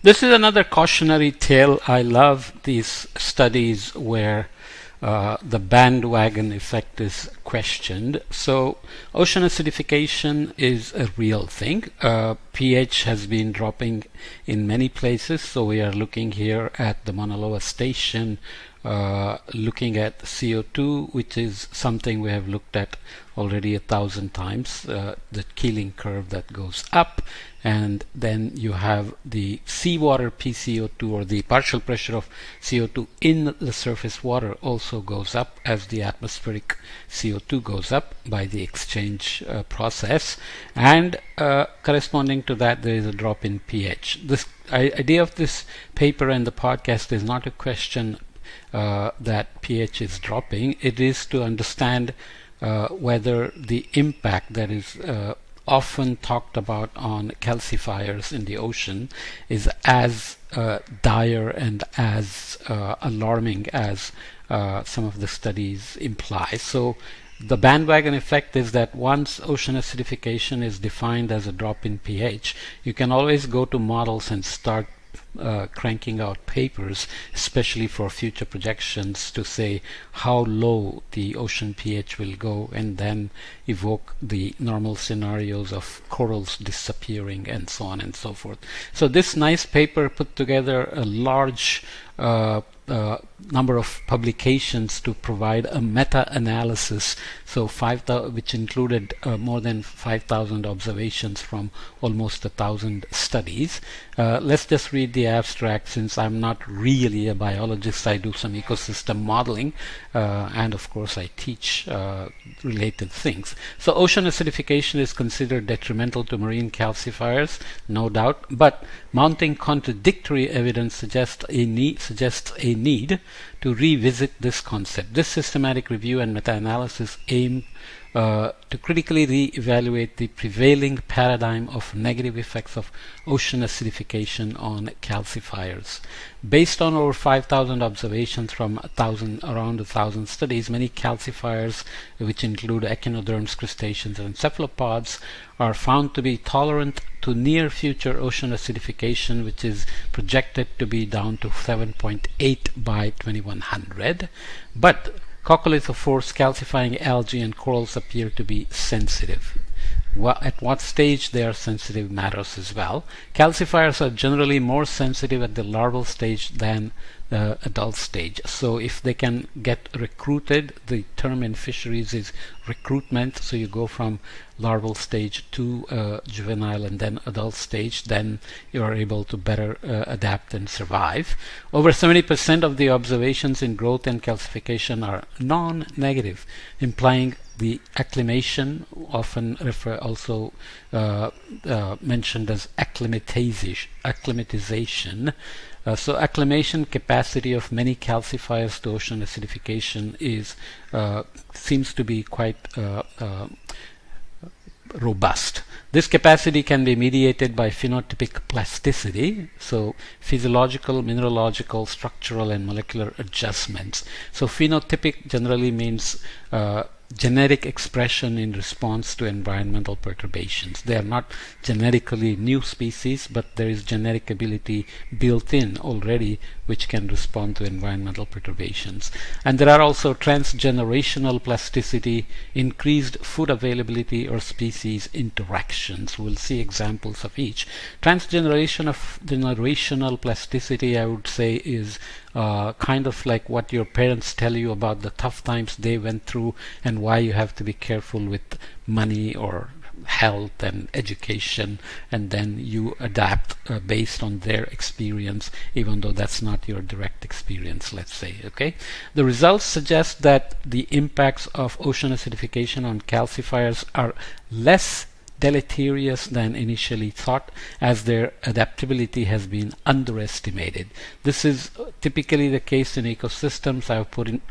This is another cautionary tale. I love these studies where the bandwagon effect is questioned. So ocean acidification is a real thing. pH has been dropping in many places. So we are looking here at the Mauna Loa station, looking at CO2, which is something we have looked at already 1,000 times, the Keeling curve that goes up, and then you have the seawater PCO2, or the partial pressure of CO2 in the surface water, also goes up as the atmospheric CO2 goes up by the exchange process, and corresponding to that there is a drop in pH. This idea of this paper and the podcast is not a question that pH is dropping. It is to understand whether the impact that is often talked about on calcifiers in the ocean is as dire and as alarming as some of the studies imply. So the bandwagon effect is that once ocean acidification is defined as a drop in pH, you can always go to models and start cranking out papers, especially for future projections, to say how low the ocean pH will go, and then evoke the normal scenarios of corals disappearing and so on and so forth. So this nice paper put together a large number of publications to provide a meta-analysis, so which included more than 5,000 observations from almost 1,000 studies. Let's just read the abstract, since I'm not really a biologist. I do some ecosystem modeling, and of course I teach related things. So ocean acidification is considered detrimental to marine calcifiers, no doubt, but mounting contradictory evidence suggests a need to revisit this concept. This systematic review and meta-analysis aim to critically re-evaluate the prevailing paradigm of negative effects of ocean acidification on calcifiers. Based on over 5,000 observations from around 1,000 studies, many calcifiers, which include echinoderms, crustaceans, and cephalopods, are found to be tolerant to near future ocean acidification, which is projected to be down to 7.8 by 2100. But coccolithophores, calcifying algae, and corals appear to be sensitive. At what stage they are sensitive matters as well. Calcifiers are generally more sensitive at the larval stage than the adult stage. So if they can get recruited, the term in fisheries is recruitment, so you go from larval stage to juvenile and then adult stage, then you are able to better adapt and survive. Over 70% of the observations in growth and calcification are non-negative, implying the acclimation, often also mentioned as acclimatization. So acclimation capacity of many calcifiers to ocean acidification seems to be quite robust. This capacity can be mediated by phenotypic plasticity, so physiological, mineralogical, structural, and molecular adjustments. So phenotypic generally means genetic expression in response to environmental perturbations. They are not genetically new species, but there is genetic ability built in already which can respond to environmental perturbations. And there are also transgenerational plasticity, increased food availability, or species interactions. We'll see examples of each. Transgenerational plasticity, I would say, is kind of like what your parents tell you about the tough times they went through and why you have to be careful with money or health and education, and then you adapt based on their experience, even though that's not your direct experience, let's say. Okay, the results suggest that the impacts of ocean acidification on calcifiers are less deleterious than initially thought, as their adaptability has been underestimated. This is typically the case in ecosystems. I've put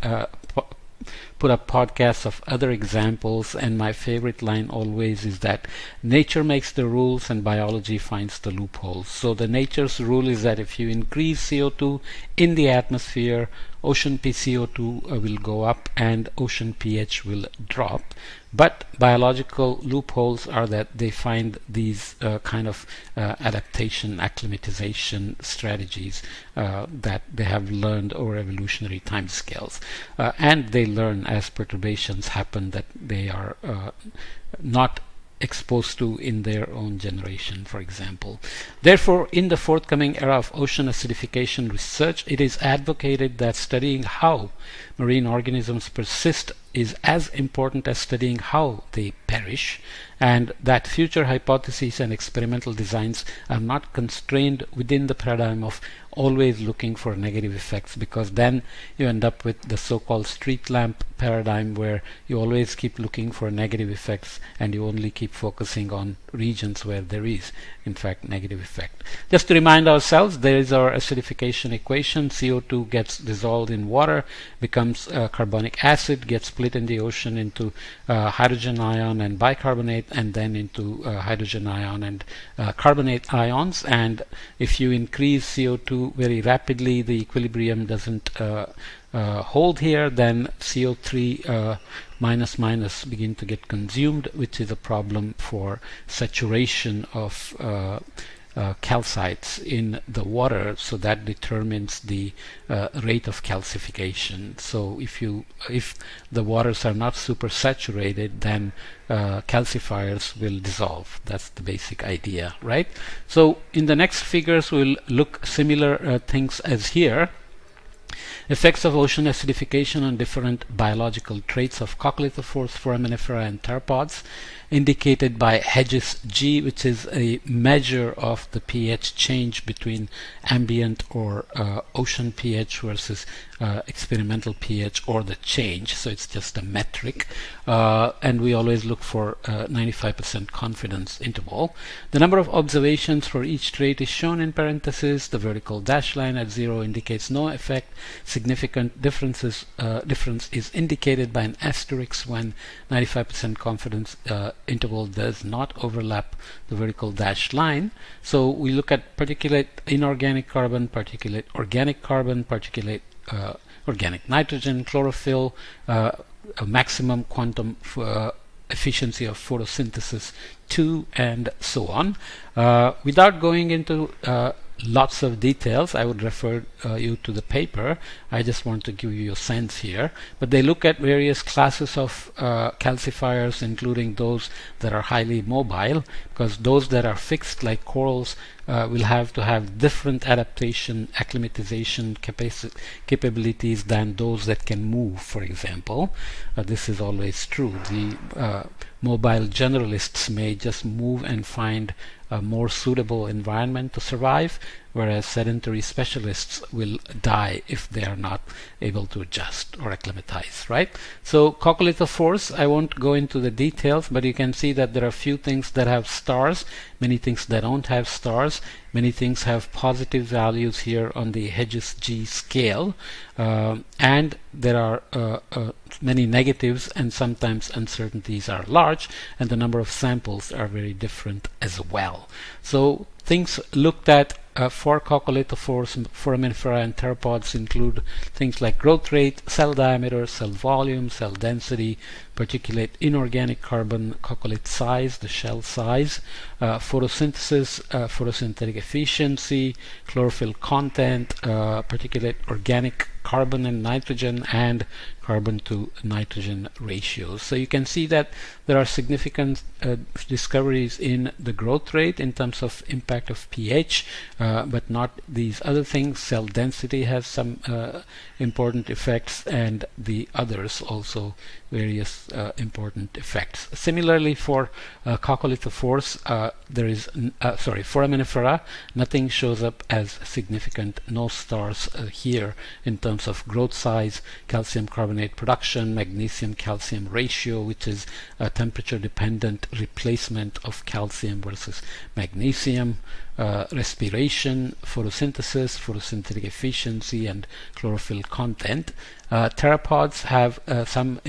up podcasts of other examples, and my favorite line always is that nature makes the rules and biology finds the loopholes. So the nature's rule is that if you increase CO2 in the atmosphere, ocean PCO2 will go up and ocean pH will drop. But biological loopholes are that they find these kind of adaptation, acclimatization strategies that they have learned over evolutionary timescales. And they learn as perturbations happen that they are not exposed to in their own generation, for example. Therefore, in the forthcoming era of ocean acidification research, it is advocated that studying how marine organisms persist is as important as studying how they perish, and that future hypotheses and experimental designs are not constrained within the paradigm of always looking for negative effects, because then you end up with the so-called street lamp paradigm where you always keep looking for negative effects and you only keep focusing on regions where there is in fact negative effect. Just to remind ourselves, there is our acidification equation. CO2 gets dissolved in water, becomes carbonic acid, gets split in the ocean into hydrogen ion and bicarbonate, and then into hydrogen ion and carbonate ions. And if you increase CO2 very rapidly, the equilibrium doesn't hold here, then CO3 minus minus begin to get consumed, which is a problem for saturation of calcites in the water, so that determines the rate of calcification. So if the waters are not super saturated, then calcifiers will dissolve. That's the basic idea, right? So in the next figures we'll look similar things as here. Effects of ocean acidification on different biological traits of coccolithophores, foraminifera, and theropods, indicated by Hedges G, which is a measure of the pH change between ambient or ocean pH versus experimental pH, or the change. So it's just a metric, and we always look for 95% confidence interval. The number of observations for each trait is shown in parentheses. The vertical dash line at 0 indicates no effect. Significant difference is indicated by an asterisk when 95% confidence interval does not overlap the vertical dashed line. So we look at particulate inorganic carbon, particulate organic carbon, particulate organic nitrogen, chlorophyll, a maximum quantum efficiency of photosynthesis 2, and so on. Without going into lots of details, I would refer you to the paper. I just want to give you a sense here. But they look at various classes of calcifiers, including those that are highly mobile, because those that are fixed, like corals, will have to have different adaptation, acclimatization capabilities than those that can move, for example. This is always true. The mobile generalists may just move and find a more suitable environment to survive, whereas sedentary specialists will die if they are not able to adjust or acclimatize, right? So coccolithophores, I won't go into the details, but you can see that there are few things that have stars, many things that don't have stars, many things have positive values here on the Hedges G scale, and there are many negatives, and sometimes uncertainties are large, and the number of samples are very different as well. So things looked at for coccolithophores, foraminifera, and theropods include things like growth rate, cell diameter, cell volume, cell density, particulate inorganic carbon, coccolith size, the shell size, photosynthesis, photosynthetic efficiency, chlorophyll content, particulate organic carbon and nitrogen, and carbon to nitrogen ratios. So you can see that there are significant discoveries in the growth rate in terms of impact of pH, but not these other things. Cell density has some important effects, and the others also various important effects. Similarly, for coccolithophores, there is foraminifera, nothing shows up as significant, no stars here in terms of growth size, calcium carbonate production, magnesium calcium ratio, which is a temperature dependent replacement of calcium versus magnesium, respiration, photosynthesis, photosynthetic efficiency, and chlorophyll content. Theropods have some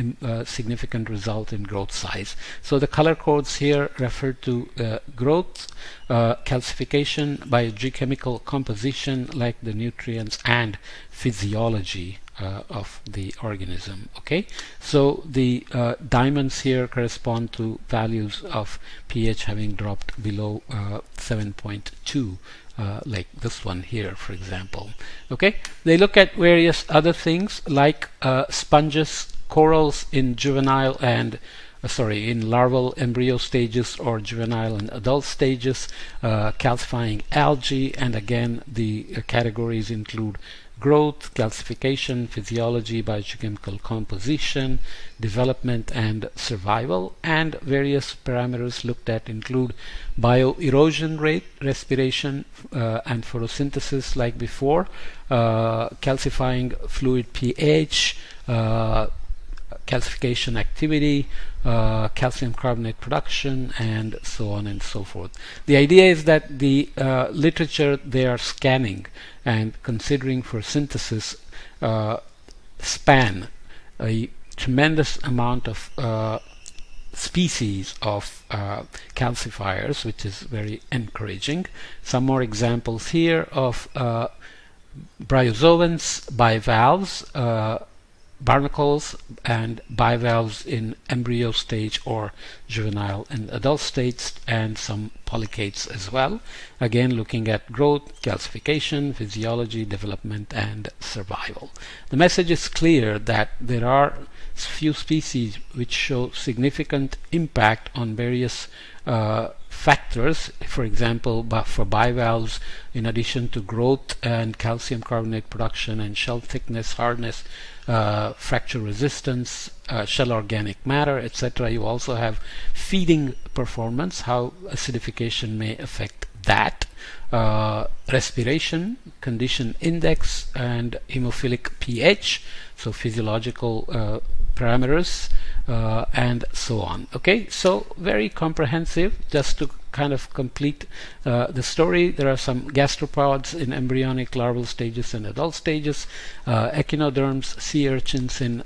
significant result in growth size. So the color codes here refer to growth, calcification, biogeochemical composition like the nutrients, and physiology of the organism. Okay, so the diamonds here correspond to values of pH having dropped below 7.2. Like this one here, for example. Okay, they look at various other things like sponges, corals in juvenile and in larval embryo stages or juvenile and adult stages, calcifying algae, and again the categories include growth, calcification, physiology, biochemical composition, development and survival, and various parameters looked at include bioerosion rate, respiration and photosynthesis like before, calcifying fluid pH, calcification activity, calcium carbonate production, and so on and so forth. The idea is that the literature they are scanning and considering for synthesis span a tremendous amount of species of calcifiers, which is very encouraging. Some more examples here of bryozoans, bivalves, barnacles, and bivalves in embryo stage or juvenile and adult stage, and some polychaetes as well. Again, looking at growth, calcification, physiology, development, and survival. The message is clear that there are few species which show significant impact on various factors. For example, for bivalves, in addition to growth and calcium carbonate production and shell thickness, hardness, fracture resistance, shell organic matter, etc., you also have feeding performance, how acidification may affect that, respiration, condition index, and hemophilic pH, so physiological parameters, and so on. Okay, so very comprehensive. Just to kind of complete the story, there are some gastropods in embryonic, larval stages and adult stages, echinoderms, sea urchins in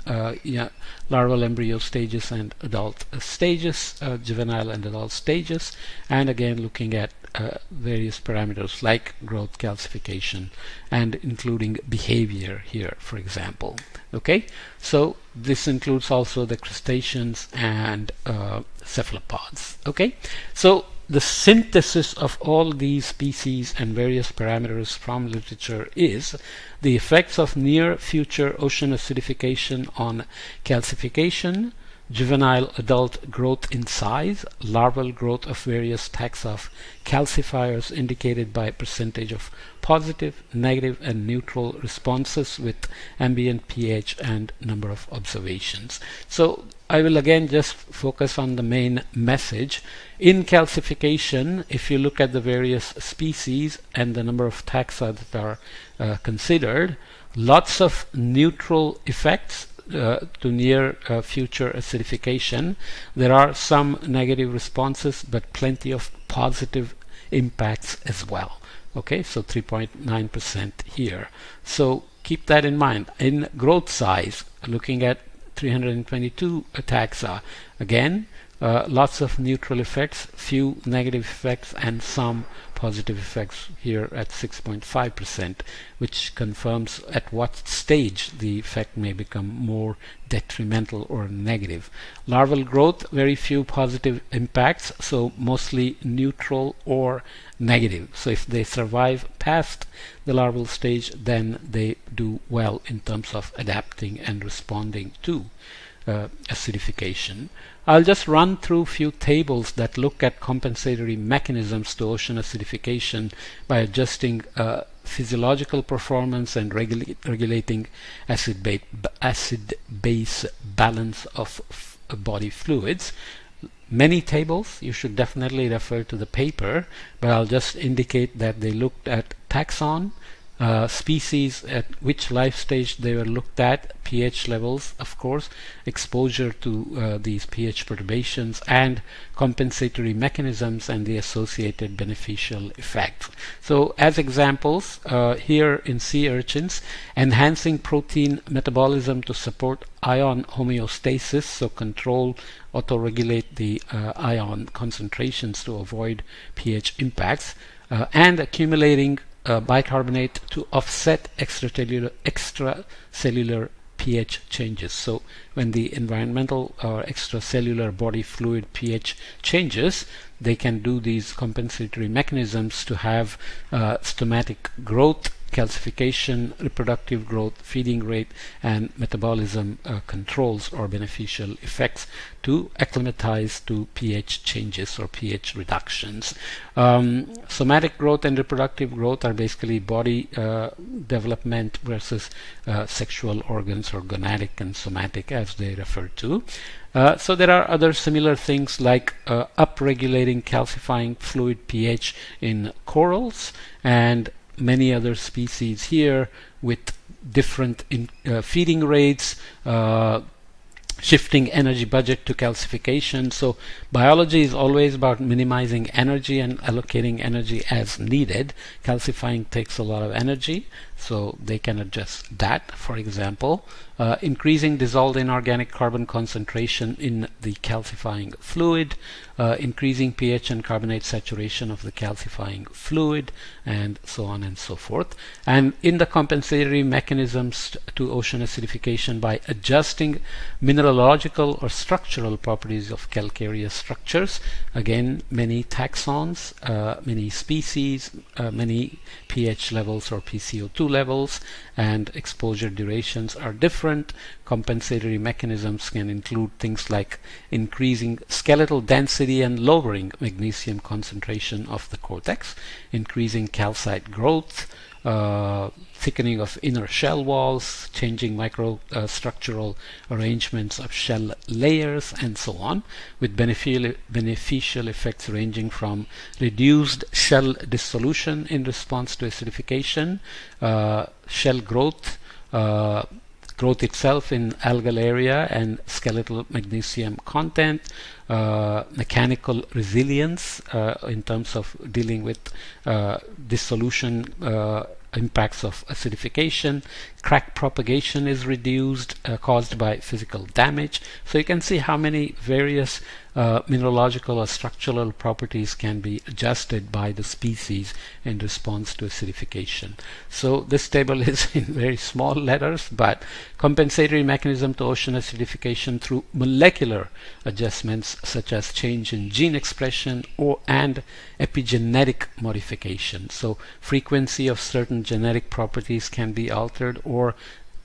larval embryo stages and adult stages, juvenile and adult stages, and again looking at various parameters like growth, calcification, and including behavior here, for example. Okay, so this includes also the crustaceans and cephalopods. Okay, so the synthesis of all these species and various parameters from literature is the effects of near future ocean acidification on calcification, juvenile adult growth in size, larval growth of various taxa of calcifiers indicated by percentage of positive, negative, and neutral responses with ambient pH and number of observations. So I will again just focus on the main message. In calcification, if you look at the various species and the number of taxa that are considered, lots of neutral effects to near future acidification. There are some negative responses, but plenty of positive impacts as well. Okay, so 3.9% here. So keep that in mind. In growth size, looking at 322 taxa, again, lots of neutral effects, few negative effects, and some positive effects here at 6.5%, which confirms at what stage the effect may become more detrimental or negative. Larval growth, very few positive impacts, so mostly neutral or negative. So if they survive past the larval stage, then they do well in terms of adapting and responding to acidification. I'll just run through few tables that look at compensatory mechanisms to ocean acidification by adjusting physiological performance and regulating acid-base balance of body fluids. Many tables, you should definitely refer to the paper, but I'll just indicate that they looked at taxon, species at which life stage they were looked at, pH levels, of course, exposure to these pH perturbations, and compensatory mechanisms and the associated beneficial effects. So as examples, here in sea urchins, enhancing protein metabolism to support ion homeostasis, so control, auto-regulate the ion concentrations to avoid pH impacts, and accumulating bicarbonate to offset extracellular pH changes. So when the environmental or extracellular body fluid pH changes, they can do these compensatory mechanisms to have stomatic growth, calcification, reproductive growth, feeding rate, and metabolism controls or beneficial effects to acclimatize to pH changes or pH reductions. Somatic growth and reproductive growth are basically body development versus sexual organs, or gonadic and somatic as they refer to. So there are other similar things like upregulating calcifying fluid pH in corals and many other species here with different feeding rates, shifting energy budget to calcification. So biology is always about minimizing energy and allocating energy as needed. Calcifying takes a lot of energy, so they can adjust that. For example, increasing dissolved inorganic carbon concentration in the calcifying fluid, increasing pH and carbonate saturation of the calcifying fluid, and so on and so forth. And in the compensatory mechanisms to ocean acidification by adjusting mineralogical or structural properties of calcareous structures, again, many taxons, many species, many pH levels or PCO2 levels, and exposure durations are different. Compensatory mechanisms can include things like increasing skeletal density and lowering magnesium concentration of the cortex, increasing calcite growth, thickening of inner shell walls, changing microstructural arrangements of shell layers, and so on, with beneficial effects ranging from reduced shell dissolution in response to acidification, shell growth, growth itself in algal area and skeletal magnesium content, mechanical resilience in terms of dealing with dissolution impacts of acidification. Crack propagation is reduced caused by physical damage. So you can see how many various mineralogical or structural properties can be adjusted by the species in response to acidification. So this table is in very small letters, but compensatory mechanism to ocean acidification through molecular adjustments such as change in gene expression and epigenetic modification. So frequency of certain genetic properties can be altered, or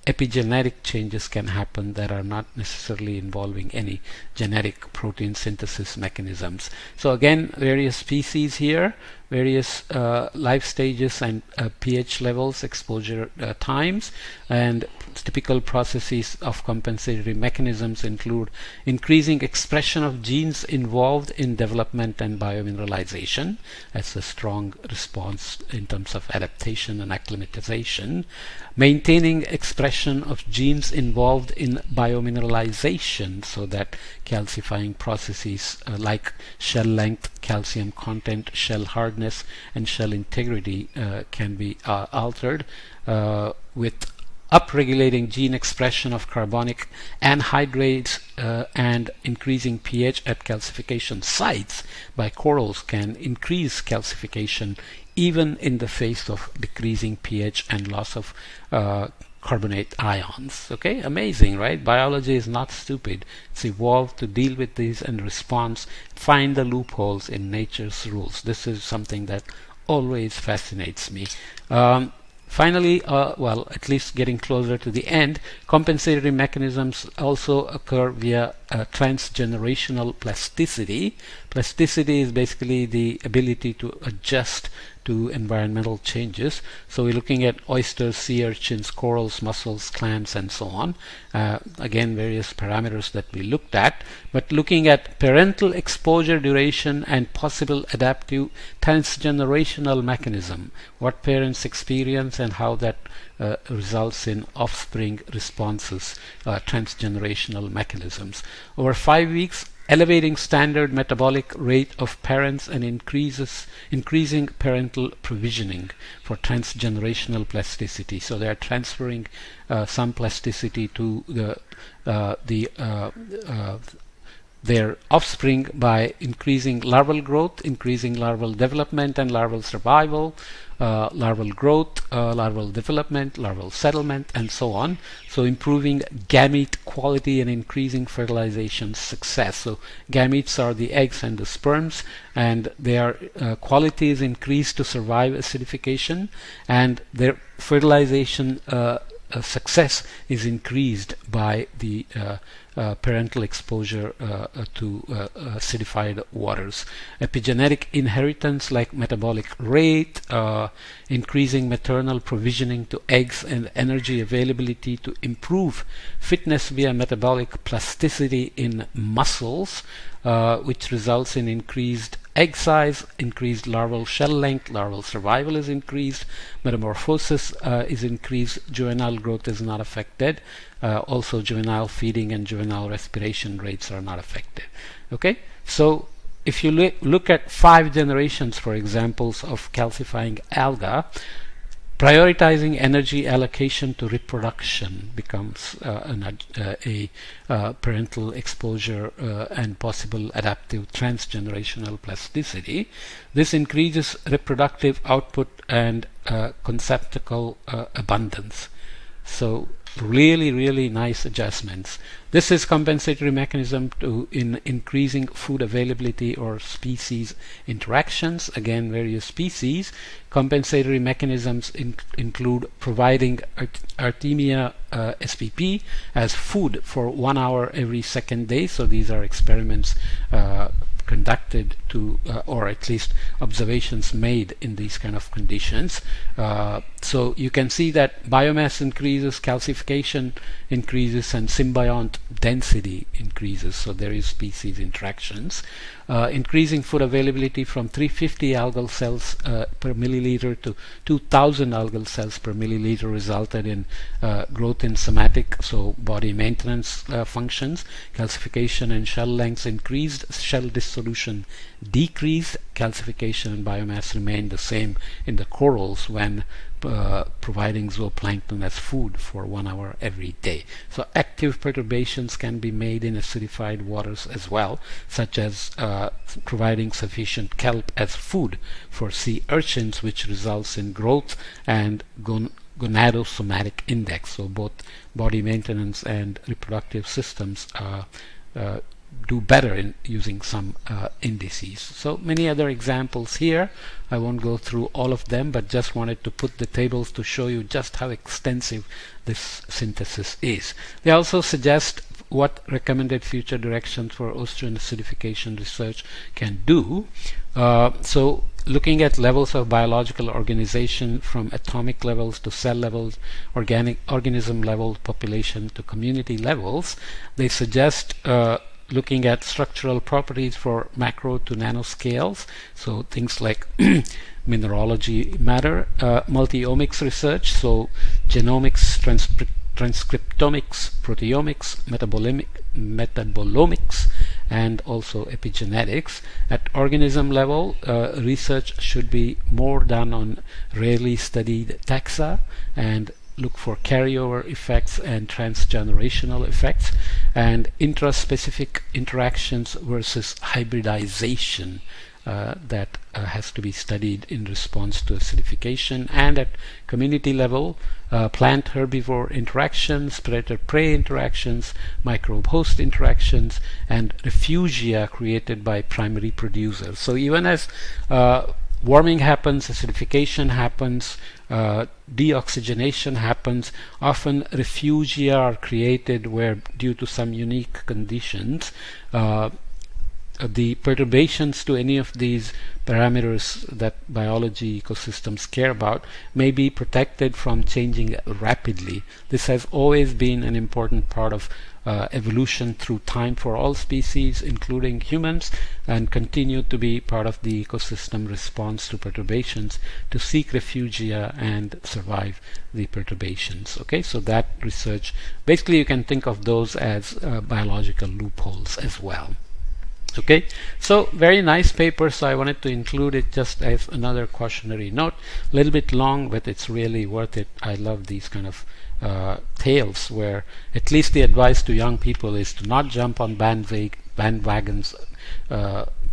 epigenetic changes can happen that are not necessarily involving any genetic protein synthesis mechanisms. So again, various species here, various life stages and pH levels, exposure times, and typical processes of compensatory mechanisms include increasing expression of genes involved in development and biomineralization. That's a strong response in terms of adaptation and acclimatization. Maintaining expression of genes involved in biomineralization, so that calcifying processes like shell length, calcium content, shell hardness, and shell integrity can be altered, with upregulating gene expression of carbonic anhydrases and increasing pH at calcification sites by corals can increase calcification even in the face of decreasing pH and loss of carbonate ions. Okay, amazing, right? Biology is not stupid. It's evolved to deal with these and response, find the loopholes in nature's rules. This is something that always fascinates me. Finally, well, at least getting closer to the end, compensatory mechanisms also occur via transgenerational plasticity. Plasticity is basically the ability to adjust to environmental changes. So we're looking at oysters, sea urchins, corals, mussels, clams, and so on. Again, various parameters that we looked at, but looking at parental exposure duration and possible adaptive transgenerational mechanism, what parents experience and how that results in offspring responses, transgenerational mechanisms. Over 5 weeks, elevating standard metabolic rate of parents and increasing parental provisioning for transgenerational plasticity. So they are transferring some plasticity to their offspring by increasing larval growth, increasing larval development and larval survival, larval growth, larval development, larval settlement, and so on. So improving gamete quality and increasing fertilization success. So gametes are the eggs and the sperms, and their quality is increased to survive acidification, and their fertilization success is increased by the parental exposure to acidified waters. Epigenetic inheritance like metabolic rate, increasing maternal provisioning to eggs and energy availability to improve fitness via metabolic plasticity in muscles, which results in increased egg size, increased larval shell length, larval survival is increased, metamorphosis is increased, juvenile growth is not affected. Also juvenile feeding and juvenile respiration rates are not affected. Okay, so if you look at 5 generations, for examples of calcifying alga, prioritizing energy allocation to reproduction becomes a parental exposure and possible adaptive transgenerational plasticity. This increases reproductive output and conceptual abundance. So really nice adjustments. This is compensatory mechanism in increasing food availability or species interactions. Again, various species. Compensatory mechanisms include providing Artemia spp as food for 1 hour every second day. So these are experiments conducted to, or at least observations made in these kind of conditions. So you can see that biomass increases, calcification increases, and symbiont density increases. So there is species interactions. Increasing food availability from 350 algal cells per milliliter to 2000 algal cells per milliliter resulted in growth in somatic, so body maintenance functions. Calcification and shell lengths increased, shell dissolution decreased, calcification and biomass remained the same in the corals when providing zooplankton as food for 1 hour every day. So active perturbations can be made in acidified waters as well, such as providing sufficient kelp as food for sea urchins, which results in growth and gonadosomatic index. So both body maintenance and reproductive systems do better in using some indices. So many other examples here. I won't go through all of them, but just wanted to put the tables to show you just how extensive this synthesis is. They also suggest what recommended future directions for ocean acidification research can do. So looking at levels of biological organization from atomic levels to cell levels, organism level, population to community levels, they suggest looking at structural properties for macro to nanoscales, so things like mineralogy matter, multi-omics research, so genomics, transcriptomics, proteomics, metabolomics, and also epigenetics. At organism level, research should be more done on rarely studied taxa and look for carryover effects and transgenerational effects, and intraspecific interactions versus hybridization that has to be studied in response to acidification. And at community level, plant herbivore interactions, predator-prey interactions, microbe-host interactions, and refugia created by primary producers. So even as warming happens, acidification happens, deoxygenation happens, often refugia are created where, due to some unique conditions, the perturbations to any of these parameters that biology ecosystems care about may be protected from changing rapidly. This has always been an important part of evolution through time for all species, including humans, and continue to be part of the ecosystem response to perturbations to seek refugia and survive the perturbations. Okay, so that research, basically you can think of those as biological loopholes as well. Okay, so very nice paper, so I wanted to include it just as another cautionary note. A little bit long, but it's really worth it. I love these kind of tales where at least the advice to young people is to not jump on bandwagons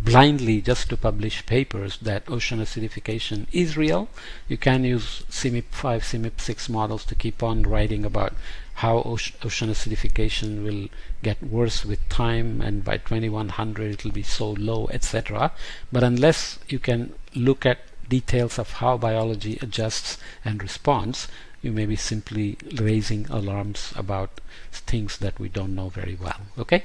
blindly just to publish papers that ocean acidification is real. You can use CMIP 5, CMIP 6 models to keep on writing about how ocean acidification will get worse with time, and by 2100 it will be so low, etc. But unless you can look at details of how biology adjusts and responds, you may be simply raising alarms about things that we don't know very well. Okay?